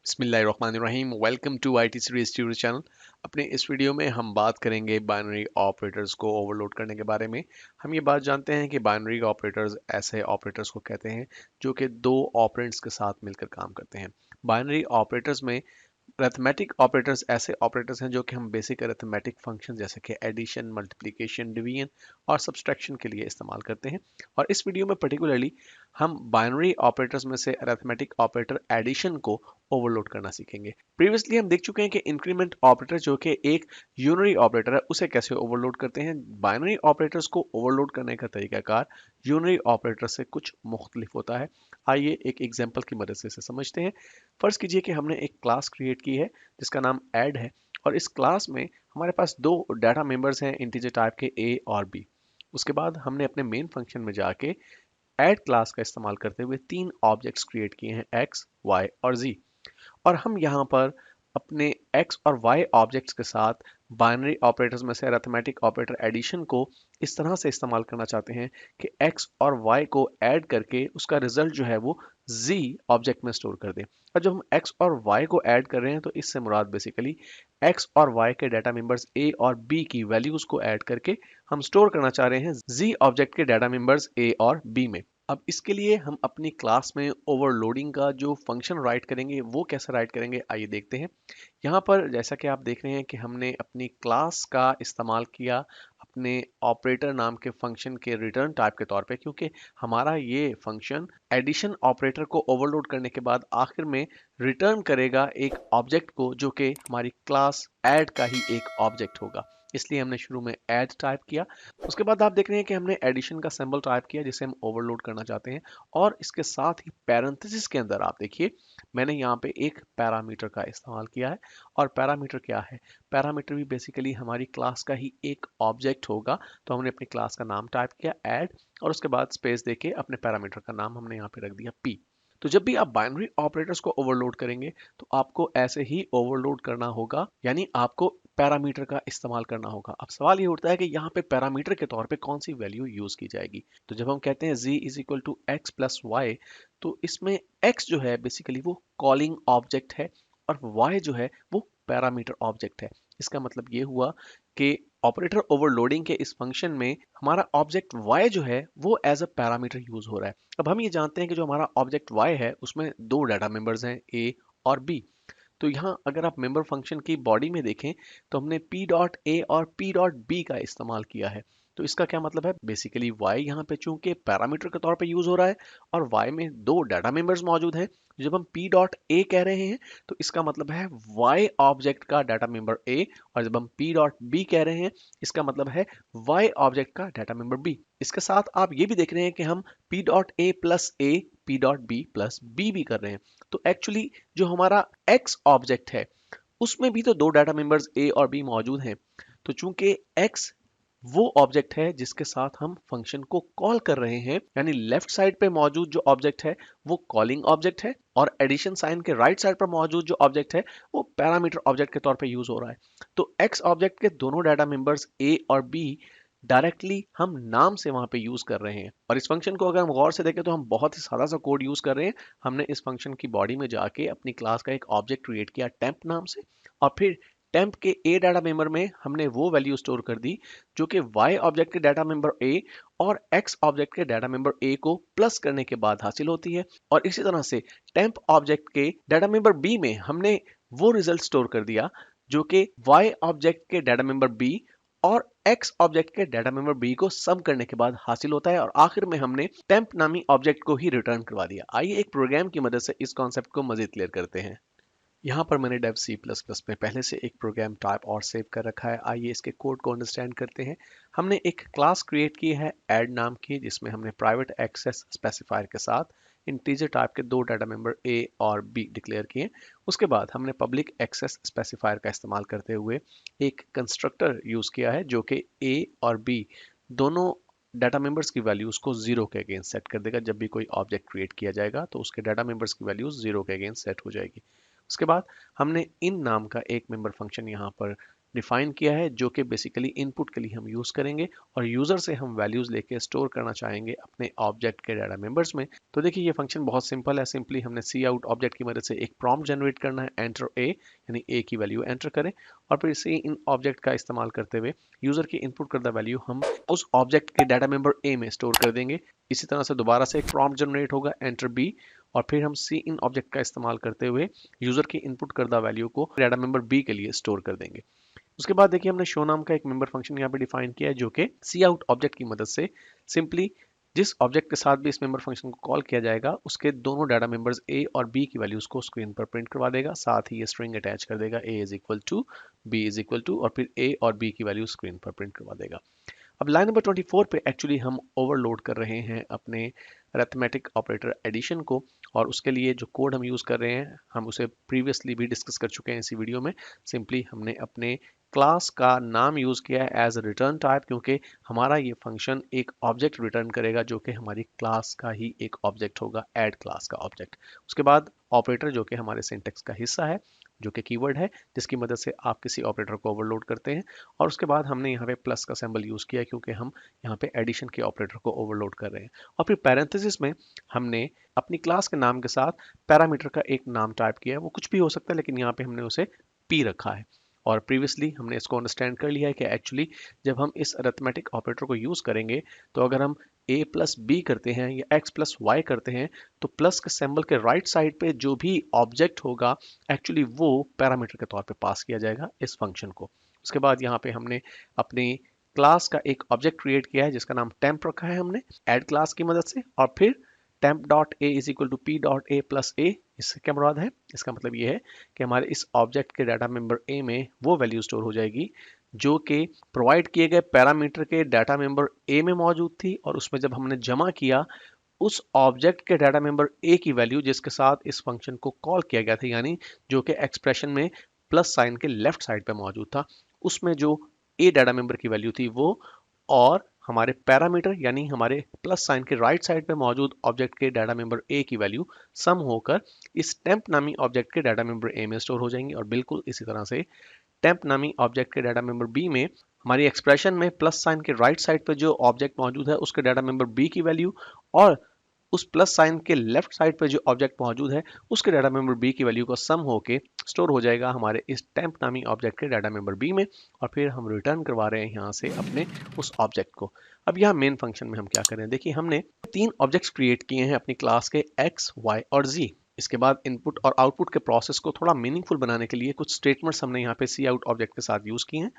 बिस्मिल्लाहिर्रहमानिर्रहीम। Welcome to IT series tutorial channel. अपने इस वीडियो में हम बात करेंगे बाइनरी ऑपरेटर्स को ओवरलोड करने के बारे में। हम ये बात जानते हैं कि बाइनरी ऑपरेटर्स ऐसे ऑपरेटर्स को कहते हैं जो कि दो ऑपरेंड्स के साथ मिलकर काम करते हैं। बाइनरी ऑपरेटर्स में अरिथमेटिक ऑपरेटर्स ऐसे ऑपरेटर्स हैं जो कि हम बेसिक अरिथमेटिक फंक्शन जैसे कि एडिशन, मल्टीप्लिकेशन, डिवीजन और सब्सट्रैक्शन के लिए इस्तेमाल करते हैं। और इस वीडियो में पर्टिकुलरली हम बाइनरी ऑपरेटर्स में से अरिथमेटिक ऑपरेटर एडिशन को ओवरलोड करना सीखेंगे। प्रीवियसली हम देख चुके हैं कि इंक्रीमेंट ऑपरेटर जो कि एक यूनरी ऑपरेटर है उसे कैसे ओवरलोड करते हैं। बाइनरी ऑपरेटर्स को ओवरलोड करने का तरीकाकार यूनरी ऑपरेटर से कुछ मुख्तलिफ होता है। आइए एक एग्जांपल की मदद से इसे समझते हैं। फर्ज कीजिए कि हमने एक क्लास क्रिएट की है जिसका नाम ऐड है और इस क्लास में हमारे पास दो डाटा मेंबर्स हैं इंटीजर टाइप के ए और बी। उसके बाद हमने अपने मेन फंक्शन में जाके ऐड क्लास का इस्तेमाल करते हुए तीन ऑब्जेक्ट्स क्रिएट किए हैं, एक्स, वाई और जी। और हम यहाँ पर अपने x और y ऑब्जेक्ट्स के साथ बाइनरी ऑपरेटर्स में से अरिथमेटिक ऑपरेटर एडिशन को इस तरह से इस्तेमाल करना चाहते हैं कि x और y को ऐड करके उसका रिजल्ट जो है वो z ऑब्जेक्ट में स्टोर कर दें। और जब हम x और y को ऐड कर रहे हैं तो इससे मुराद बेसिकली x और y के डाटा मेंबर्स a और b की वैल्यूज को ऐड करके हम स्टोर करना चाह रहे हैं z ऑब्जेक्ट के डाटा मेंबर्स a और b में। अब इसके लिए हम अपनी क्लास में ओवरलोडिंग का जो फंक्शन राइट करेंगे वो कैसे राइट करेंगे, आइए देखते हैं। यहाँ पर जैसा कि आप देख रहे हैं कि हमने अपनी क्लास का इस्तेमाल किया अपने ऑपरेटर नाम के फंक्शन के रिटर्न टाइप के तौर पे, क्योंकि हमारा ये फंक्शन एडिशन ऑपरेटर को ओवरलोड करने के बाद आखिर में रिटर्न करेगा एक ऑब्जेक्ट को जो कि हमारी क्लास ऐड का ही एक ऑब्जेक्ट होगा। इसलिए हमने शुरू में ऐड टाइप किया। उसके बाद आप देख रहे हैं कि हमने एडिशन का सिंबल टाइप किया जिसे हम ओवरलोड करना चाहते हैं। और इसके साथ ही पैरेंथेसिस के अंदर आप देखिए मैंने यहाँ पे एक पैरामीटर का इस्तेमाल किया है। और पैरामीटर क्या है? पैरामीटर भी बेसिकली हमारी क्लास का ही एक ऑब्जेक्ट होगा। तो हमने अपनी क्लास का नाम टाइप किया ऐड और उसके बाद स्पेस देके अपने पैरामीटर का नाम हमने यहाँ पे रख दिया पी। तो जब भी आप बाइनरी ऑपरेटर्स को ओवरलोड करेंगे तो आपको ऐसे ही ओवरलोड करना होगा, यानी आपको पैरामीटर का इस्तेमाल करना होगा। अब सवाल ये उठता है कि यहाँ पे पैरामीटर के तौर पे कौन सी वैल्यू यूज की जाएगी। तो जब हम कहते हैं z is equal to x plus y, तो इसमें x जो है बेसिकली वो कॉलिंग ऑब्जेक्ट है और y जो है वो पैरामीटर ऑब्जेक्ट है। इसका मतलब ये हुआ कि ऑपरेटर ओवरलोडिंग के इस फंक्शन में हमारा ऑब्जेक्ट y जो है वो एज अ पैरामीटर यूज हो रहा है। अब हम ये जानते हैं कि जो हमारा ऑब्जेक्ट y है उसमें दो डाटा मेंबर्स हैं a और b। तो यहाँ अगर आप मेंबर फंक्शन की बॉडी में देखें तो हमने p डॉट ए और p डॉट b का इस्तेमाल किया है। तो इसका क्या मतलब है? बेसिकली y यहाँ पे चूंकि पैरामीटर के तौर पे यूज हो रहा है और y में दो डाटा मेंबर्स मौजूद हैं। जब हम p डॉट a कह रहे हैं तो इसका मतलब है y ऑब्जेक्ट का डाटा मेंबर a, और जब हम p डॉट b कह रहे हैं इसका मतलब है y ऑब्जेक्ट का डाटा मेंबर b। इसके साथ आप ये भी देख रहे हैं कि हम p dot a plus a p dot b plus b भी कर रहे हैं। तो एक्चुअली जो हमारा x ऑब्जेक्ट है उसमें भी तो दो डाटा मेंबर्स a और b मौजूद हैं। तो चूंकि x वो ऑब्जेक्ट है जिसके साथ हम फंक्शन को कॉल कर रहे हैं, यानी लेफ्ट साइड पे मौजूद जो ऑब्जेक्ट है वो कॉलिंग ऑब्जेक्ट है और एडिशन साइन के राइट साइड पर मौजूद जो ऑब्जेक्ट है वो पैरामीटर ऑब्जेक्ट के तौर पे यूज हो रहा है। तो x ऑब्जेक्ट के दोनों डाटा मेंबर्स a और b डायरेक्टली हम नाम से वहां पे यूज कर रहे हैं। और इस फंक्शन को अगर हम गौर से देखें तो हम बहुत ही सादा सा कोड यूज कर रहे हैं। हमने इस फंक्शन की बॉडी में जाके अपनी क्लास का एक ऑब्जेक्ट क्रिएट किया टेम्प नाम से, और फिर टेम्प के a डाटा मेंबर में हमने वो वैल्यू स्टोर कर दी जो कि y ऑब्जेक्ट के डाटा मेंबर a और x ऑब्जेक्ट के डाटा मेंबर a को प्लस करने के बाद हासिल होती है। और इसी तरह से टेम्प ऑब्जेक्ट के डाटा मेंबर b में हमने वो रिजल्ट स्टोर कर दिया जो कि y ऑब्जेक्ट के डाटा मेंबर b और x ऑब्जेक्ट के डाटा मेंबर b को सम करने के बाद हासिल होता है। और आखिर में हमने टेम्प नामी ऑब्जेक्ट को ही रिटर्न करवा दिया। आइए एक प्रोग्राम की मदद से इस कॉन्सेप्ट को मजीद क्लियर करते हैं। यहाँ पर मैंने डेव सी प्लस प्लस में पहले से एक प्रोग्राम टाइप और सेव कर रखा है। आइए इसके कोड को अंडरस्टैंड करते हैं। हमने एक क्लास क्रिएट की है ऐड नाम की, जिसमें हमने प्राइवेट एक्सेस स्पेसिफायर के साथ इंटीजर टाइप के दो डाटा मेंबर a और b डिक्लेयर किए। उसके बाद हमने पब्लिक एक्सेस स्पेसिफायर का इस्तेमाल करते हुए एक कंस्ट्रक्टर यूज किया है जो कि a और b दोनों डाटा मेंबर्स की वैल्यूज को जीरो के अगेंस्ट सेट कर देगा। जब भी कोई ऑब्जेक्ट क्रिएट किया जाएगा तो उसके डाटा मेंबर्स की वैल्यूज जीरो के अगेंस्ट सेट हो जाएगी। उसके बाद हमने इन नाम का एक मेंबर फंक्शन यहाँ पर डिफाइन किया है जो कि बेसिकली इनपुट के लिए हम यूज करेंगे और यूजर से हम वैल्यूज लेके स्टोर करना चाहेंगे अपने ऑब्जेक्ट के डाटा मेंबर्स में। तो देखिए ये फंक्शन बहुत सिंपल है। सिंपली हमने सी आउट ऑब्जेक्ट की मदद से एक प्रॉम्प्ट जनरेट करना है, एंटर ए, यानी ए की वैल्यू एंटर करें और फिर सी इन ऑब्जेक्ट का इस्तेमाल करते हुए यूजर की इनपुट करदा वैल्यू हम उस ऑब्जेक्ट के डाटा मेंबर ए में स्टोर कर देंगे। इसी तरह से दोबारा से एक प्रॉम्प्ट जनरेट होगा, एंटर बी, और फिर हम सी इन ऑब्जेक्ट का इस्तेमाल करते हुए यूजर की इनपुट करदा वैल्यू को डाटा मेंबर बी के लिए स्टोर कर देंगे। उसके बाद देखिए हमने शो नाम का एक मेंबर फंक्शन यहाँ पे डिफाइन किया है जो कि सी आउट ऑब्जेक्ट की मदद से सिंपली जिस ऑब्जेक्ट के साथ भी इस मेंबर फंक्शन को कॉल किया जाएगा उसके दोनों डाटा मेंबर्स ए और बी की वैल्यूज को स्क्रीन पर प्रिंट करवा देगा। साथ ही ये स्ट्रिंग अटैच कर देगा, a is equal to, b is equal to, और फिर ए और बी की वैल्यू स्क्रीन पर प्रिंट करवा देगा। अब लाइन नंबर 24 पे एक्चुअली हम ओवरलोड कर रहे हैं अपने अरिथमेटिक ऑपरेटर एडिशन को, और उसके लिए जो कोड हम यूज़ कर रहे हैं हम उसे प्रीवियसली भी डिस्कस कर चुके हैं इसी वीडियो में। सिंपली हमने अपने क्लास का नाम यूज़ किया है एज रिटर्न टाइप, क्योंकि हमारा ये फंक्शन एक ऑब्जेक्ट रिटर्न करेगा जो कि हमारी क्लास का ही एक ऑब्जेक्ट होगा, ऐड क्लास का ऑब्जेक्ट। उसके बाद ऑपरेटर जो कि हमारे सिंटेक्स का हिस्सा है, जो कि कीवर्ड है जिसकी मदद से आप किसी ऑपरेटर को ओवरलोड करते हैं। और उसके बाद हमने यहाँ पे प्लस का सिंबल यूज़ किया क्योंकि हम यहाँ पे एडिशन के ऑपरेटर को ओवरलोड कर रहे हैं। और फिर पैरेंथेसिस में हमने अपनी क्लास के नाम के साथ पैरामीटर का एक नाम टाइप किया है, वो कुछ भी हो सकता है लेकिन यहाँ पे हमने उसे पी रखा है। और प्रीवियसली हमने इसको अंडरस्टैंड कर लिया है कि एक्चुअली जब हम इस अरिथमेटिक ऑपरेटर को यूज़ करेंगे तो अगर हम a प्लस बी करते हैं या x प्लस वाई करते हैं तो प्लस के सिंबल के राइट साइड पे जो भी ऑब्जेक्ट होगा एक्चुअली वो पैरामीटर के तौर पे पास किया जाएगा इस फंक्शन को। उसके बाद यहाँ पे हमने अपनी क्लास का एक ऑब्जेक्ट क्रिएट किया है जिसका नाम टेम्प रखा है हमने ऐड क्लास की मदद से, और फिर temp dot a is equal to p dot a plus a. इससे क्या मुराद है? इसका मतलब ये है कि हमारे इस ऑब्जेक्ट के डाटा मेंबर ए में वो वैल्यू स्टोर हो जाएगी जो कि प्रोवाइड किए गए पैरामीटर के डाटा मेंबर ए में मौजूद थी, और उसमें जब हमने जमा किया उस ऑब्जेक्ट के डाटा मेंबर ए की वैल्यू जिसके साथ इस फंक्शन को कॉल किया गया था, यानी जो कि एक्सप्रेशन में प्लस साइन के लेफ्ट साइड पे मौजूद था, उसमें जो ए डाटा मेंबर की वैल्यू थी वो, और हमारे पैरामीटर यानी हमारे प्लस साइन के राइट साइड पे मौजूद ऑब्जेक्ट के डाटा मेंबर ए की वैल्यू सम होकर इस टेम्प नामी ऑब्जेक्ट के डाटा मेंबर ए में स्टोर हो जाएंगी। और बिल्कुल इसी तरह से टेम्प नामी ऑब्जेक्ट के डाटा मेंबर बी में हमारी एक्सप्रेशन में प्लस साइन के राइट साइड पे जो ऑब्जेक्ट मौजूद है उसके डाटा मेंबर बी की वैल्यू, और उस प्लस साइन के लेफ्ट साइड पे जो ऑब्जेक्ट मौजूद है उसके डाटा मेंबर बी की वैल्यू का सम होके स्टोर हो जाएगा हमारे इस टेम्प नामी ऑब्जेक्ट के डाटा मेंबर बी में, और फिर हम रिटर्न करवा रहे हैं यहाँ से अपने उस ऑब्जेक्ट को। अब यहाँ मेन फंक्शन में हम क्या करें, देखिए हमने 3 ऑब्जेक्ट्स क्रिएट किए हैं अपनी क्लास के x, y और z। इसके बाद इनपुट और आउटपुट के प्रोसेस को थोड़ा मीनिंगफुल बनाने के लिए कुछ स्टेटमेंट्स हमने यहाँ पे सी आउट ऑब्जेक्ट के साथ यूज किए हैं।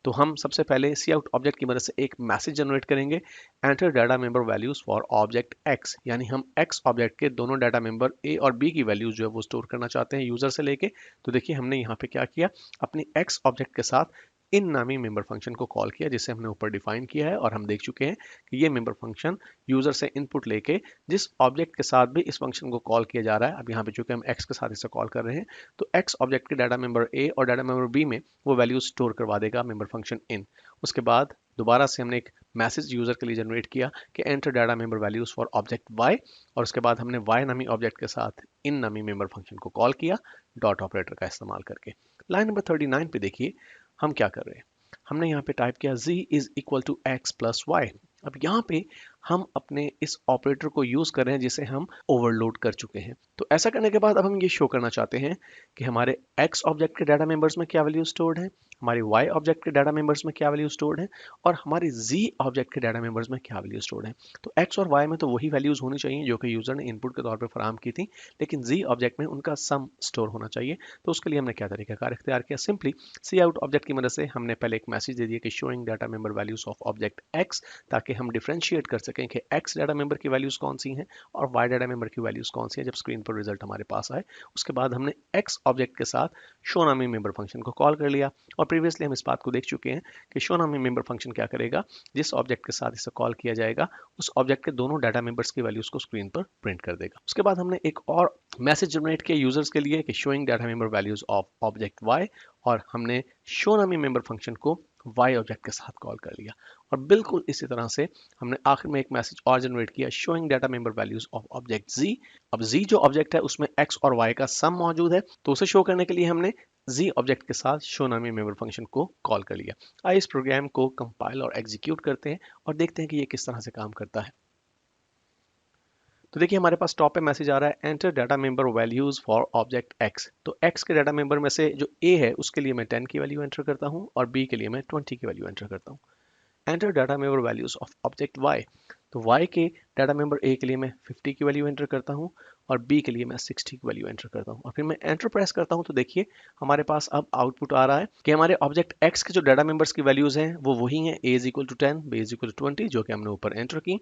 तो हम सबसे पहले सी आउट ऑब्जेक्ट की मदद से एक मैसेज जनरेट करेंगे, enter data member values for object x, यानी हम एक्स ऑब्जेक्ट के दोनों डाटा मेंबर ए और बी की वैल्यूज जो है वो स्टोर करना चाहते हैं यूजर से लेके। तो देखिए हमने यहाँ पे क्या किया, अपनी एक्स ऑब्जेक्ट के साथ इन नामी मेंबर फंक्शन को कॉल किया जिसे हमने ऊपर डिफाइन किया है, और हम देख चुके हैं कि ये मेंबर फंक्शन यूजर से इनपुट लेके जिस ऑब्जेक्ट के साथ भी इस फंक्शन को कॉल किया जा रहा है, अब यहाँ पे चूंकि हम एक्स के साथ इसे कॉल कर रहे हैं तो एक्स ऑब्जेक्ट के डाटा मेंबर ए और डाटा मेंबर बी में वो वैल्यू स्टोर करवा देगा मेंबर फंक्शन इन। उसके बाद दोबारा से हमने एक मैसेज यूजर के लिए जनरेट किया कि enter data member values for object y, और उसके बाद हमने वाई नामी ऑब्जेक्ट के साथ इन नामी मेंबर फंक्शन को कॉल किया डॉट ऑपरेटर का इस्तेमाल करके। लाइन नंबर 39 पे देखिए हम क्या कर रहे हैं, हमने यहाँ पे टाइप किया z is equal to x plus y. अब यहाँ पे हम अपने इस ऑपरेटर को यूज कर रहे हैं जिसे हम ओवरलोड कर चुके हैं। तो ऐसा करने के बाद अब हम ये शो करना चाहते हैं कि हमारे x ऑब्जेक्ट के डाटा मेंबर्स में क्या वैल्यू स्टोर्ड है, हमारे y ऑब्जेक्ट के डाटा मेंबर्स में क्या वैल्यू स्टोर्ड है, और हमारे z ऑब्जेक्ट के डाटा मेंबर्स में क्या वैल्यू स्टोर्ड है। तो x और y में तो वही वैल्यूज होनी चाहिए जो कि यूजर ने इनपुट के तौर पर फराहम की थी, लेकिन z ऑब्जेक्ट में उनका सम स्टोर होना चाहिए। तो उसके लिए हमने क्या तरीकाकार इख्तियार किया, सिंपली सी आउट ऑब्जेक्ट की मदद से हमने पहले एक मैसेज दे दिया कि showing data member values of object x, ताकि हम डिफरेंशिएट कर सकें कि x डाटा मेंबर की वैल्यूज कौन सी हैं और y डाटा मेंबर की वैल्यूज कौन सी हैं जब स्क्रीन पर रिजल्ट हमारे पास आए। उसके बाद हमने x ऑब्जेक्ट के साथ शो नामी मेंबर फंक्शन को कॉल कर लिया, और प्रीवियसली हम इस बात को देख चुके हैं कि शो नामी मेंबर फंक्शन क्या करेगा, जिस ऑब्जेक्ट के साथ इसे कॉल किया जाएगा उस ऑब्जेक्ट के दोनों डाटा मेंबर्स की वैल्यूज को स्क्रीन पर प्रिंट कर देगा। उसके बाद हमने एक और मैसेज जनरेट किया यूजर्स के लिए कि showing data member values of object y, और हमने शो नामी मेंबर फंक्शन को y ऑब्जेक्ट के साथ कॉल कर लिया। और बिल्कुल इसी तरह से हमने आखिर में एक मैसेज और जनरेट किया, showing data member values of object z। अब z जो ऑब्जेक्ट है उसमें x और y का सम मौजूद है, तो उसे शो करने के लिए हमने जी ऑब्जेक्ट के साथ शो नामी मेंबर फंक्शन को कॉल कर लिया। आइए इस प्रोग्राम को कंपाइल और एग्जीक्यूट करते हैं और देखते हैं कि ये किस तरह से काम करता है। तो देखिए हमारे पास टॉप पे मैसेज आ रहा है enter data member values for object x. तो एक्स के डाटा मेंबर में से जो ए है उसके लिए मैं 10 की वैल्यू एंटर करता हूँ और बी के लिए मैं 20 की वैल्यू एंटर करता हूँ। Enter data member values of object y. तो वाई के डाटा मेंबर ए के लिए मैं 50 की वैल्यू एंटर करता हूँ और बी के लिए मैं 60 की वैल्यू एंटर करता हूँ और फिर मैं एंटर प्रेस करता हूँ। तो देखिए हमारे पास अब आउटपुट आ रहा है कि हमारे ऑब्जेक्ट एक्स के जो डाटा मेंबर्स की वैल्यूज हैं वो वही हैं, a is equal to 10, b is equal to 20, जो कि हमने ऊपर एंटर की।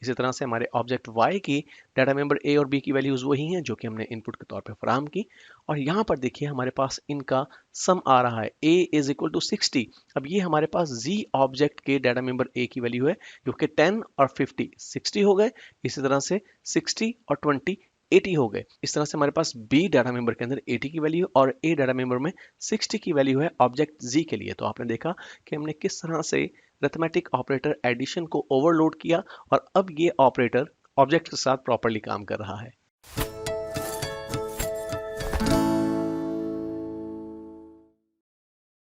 इसी तरह से हमारे ऑब्जेक्ट वाई की डाटा मेंबर ए और बी की वैल्यूज वही हैं जो कि हमने इनपुट के तौर पे फराहम की। और यहाँ पर देखिए हमारे पास इनका सम आ रहा है, a इज इक्वल टू 60। अब ये हमारे पास z ऑब्जेक्ट के डाटा मेंबर a की वैल्यू है जो कि 10 और 50 60 हो गए। इसी तरह से 60 और 20 80 हो गए। इस तरह से हमारे पास b डाटा मेंबर के अंदर 80 की वैल्यू और a डाटा मेंबर में 60 की वैल्यू है ऑब्जेक्ट z के लिए। तो आपने देखा कि हमने किस तरह से अरिथमेटिक ऑपरेटर एडिशन को ओवरलोड किया और अब ये ऑपरेटर ऑब्जेक्ट के साथ प्रॉपरली काम कर रहा है।